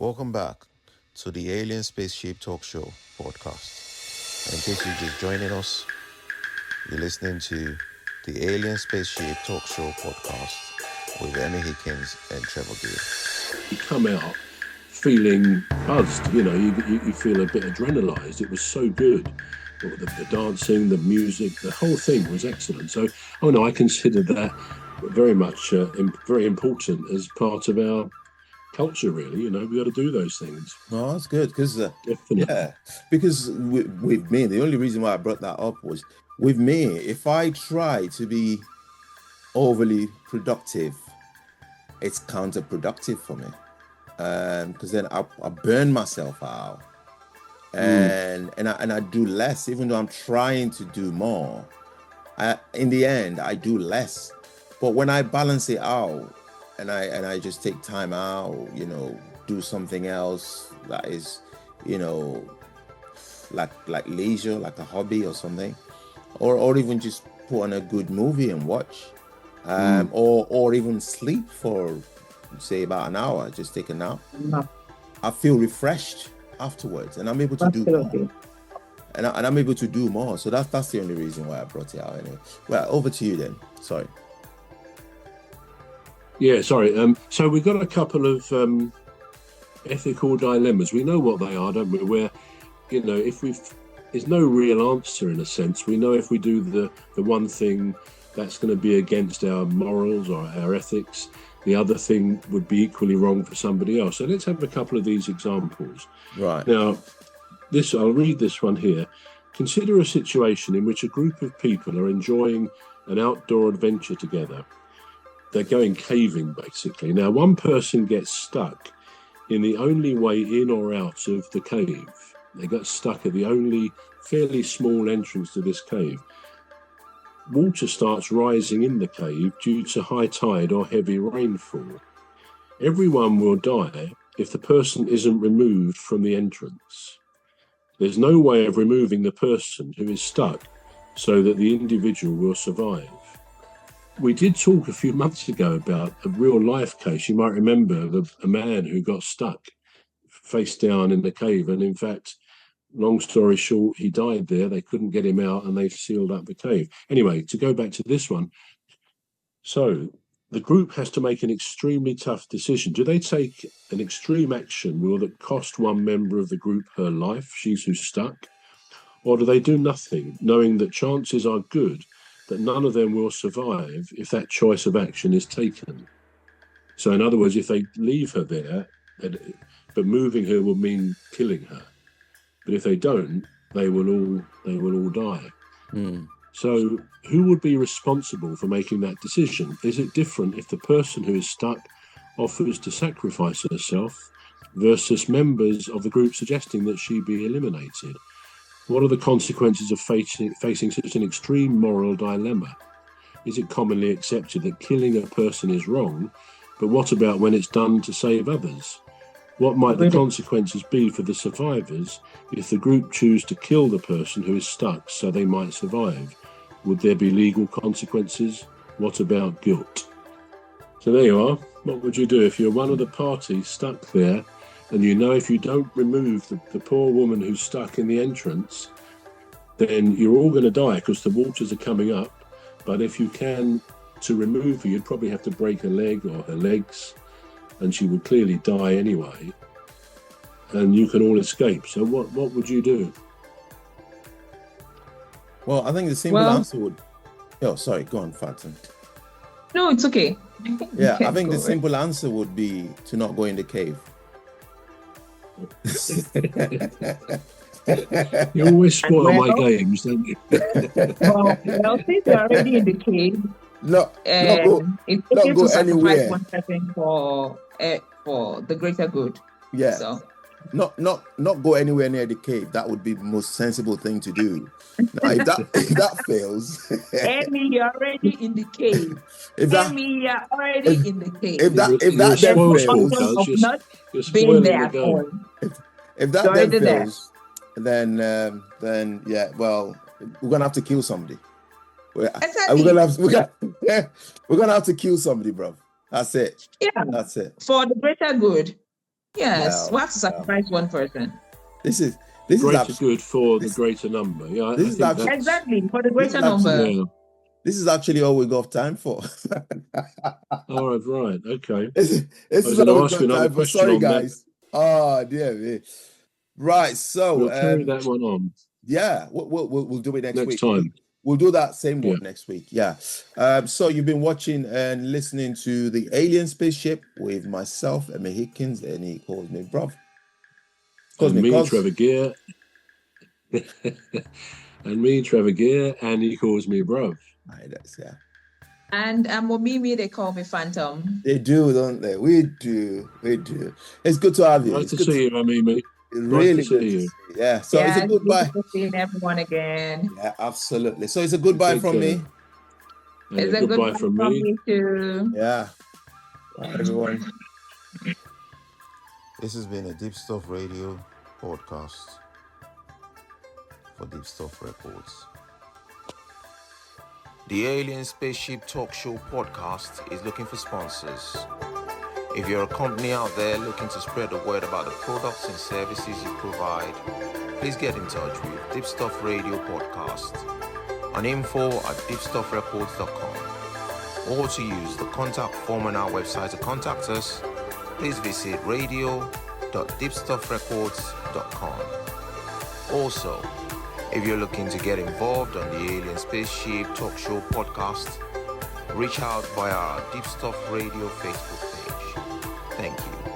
Welcome back to the Alien Spaceship Talk Show podcast. And in case you're just joining us, you're listening to the Alien Spaceship Talk Show podcast with Emmy Hikins and Trevor. You come out feeling buzzed, you feel a bit adrenalized. It was so good. The dancing, the music, the whole thing was excellent. So, I consider that very much very important as part of our culture, really. We got to do those things. Oh, that's good, because because with me, the only reason why I brought that up was, with me, if I try to be overly productive, it's counterproductive for me, because then I burn myself out, and I do less, even though I'm trying to do more. In the end, I do less. But when I balance it out, and I just take time out, do something else that is, like leisure, like a hobby or something, or even just put on a good movie and watch, or even sleep for, say, about an hour, just take a nap. I feel refreshed afterwards, and I'm able to do more. And I'm able to do more. So that's the only reason why I brought it out anyway. Well, over to you then. Sorry. Yeah, sorry. So we've got a couple of ethical dilemmas. We know what they are, don't we? Where, there's no real answer in a sense. We know if we do the one thing, that's going to be against our morals or our ethics. The other thing would be equally wrong for somebody else. So let's have a couple of these examples. Right. Now, I'll read this one here. Consider a situation in which a group of people are enjoying an outdoor adventure together. They're going caving, basically. Now, one person gets stuck in the only way in or out of the cave. They got stuck at the only fairly small entrance to this cave. Water starts rising in the cave due to high tide or heavy rainfall. Everyone will die if the person isn't removed from the entrance. There's no way of removing the person who is stuck so that the individual will survive. We did talk a few months ago about a real life case. You might remember a man who got stuck face down in the cave. And in fact, long story short, he died there. They couldn't get him out and they sealed up the cave. Anyway, to go back to this one. So the group has to make an extremely tough decision. Do they take an extreme action, will it cost one member of the group her life, she's who's stuck? Or do they do nothing, knowing that chances are good that none of them will survive if that choice of action is taken? So in other words, if they leave her there, but moving her will mean killing her. But if they don't, they will all die. So who would be responsible for making that decision? Is it different if the person who is stuck offers to sacrifice herself versus members of the group suggesting that she be eliminated? What are the consequences of facing such an extreme moral dilemma? Is it commonly accepted that killing a person is wrong, but what about when it's done to save others? What might the consequences be for the survivors if the group choose to kill the person who is stuck so they might survive? Would there be legal consequences? What about guilt? So there you are. What would you do if you're one of the parties stuck there, and if you don't remove the poor woman who's stuck in the entrance, then you're all going to die because the waters are coming up. But if you can, to remove her, you'd probably have to break her leg or her legs, and she would clearly die anyway, and you can all escape. So what would you do? Well, I think the simple answer would... Oh, sorry, go on, Fatin. No, it's okay. Yeah, I think the simple answer would be to not go in the cave. You always spoil my games, don't you? Well, since you're already in the cave, not go anywhere. One person for the greater good. Yeah. So. Not go anywhere near the cave. That would be the most sensible thing to do. Now, if that fails, Emmy, you're already in the cave. In the cave. If that fails, if that then fails, then yeah, well, we're gonna have to kill somebody. We're gonna have to kill somebody, bro. That's it. Yeah. That's it. For the greater good. Yes, we have to sacrifice one person. This is greater good for the greater number. Yeah, this is actually, exactly for the greater number. Yeah. This is actually all we got time for. All right, okay. This is all we got time for. Sorry, guys. That. Oh dear me. Right, so we'll carry that one on. Yeah, we'll do it next week. Time. We'll do that same one next week. Yeah. So you've been watching and listening to the Alien Spaceship with myself, Emmy Hikins, and he calls me bruv. And me, Trevor Gear. And me, Trevor Gear, and he calls me bruv. Yeah. And Omimi, they call me Phantom. They do, don't they? We do. It's good to have you. Nice to see you, Omimi. Really good to see you. Yeah. So it's a goodbye. Good to see everyone again. Yeah, absolutely. So it's a goodbye from me. It's a goodbye from me too. Yeah. Bye, everyone. This has been a Deepstuff Radio podcast for Deepstuff Records. The Alien Spaceship Talk Show podcast is looking for sponsors. If you're a company out there looking to spread the word about the products and services you provide, please get in touch with Deepstuff Radio Podcast on info@deepstuffrecords.com, or to use the contact form on our website to contact us, please visit radio.deepstuffrecords.com. Also, if you're looking to get involved on the Alien Spaceship Talk Show podcast, reach out via our Deepstuff Radio Facebook page. Thank you.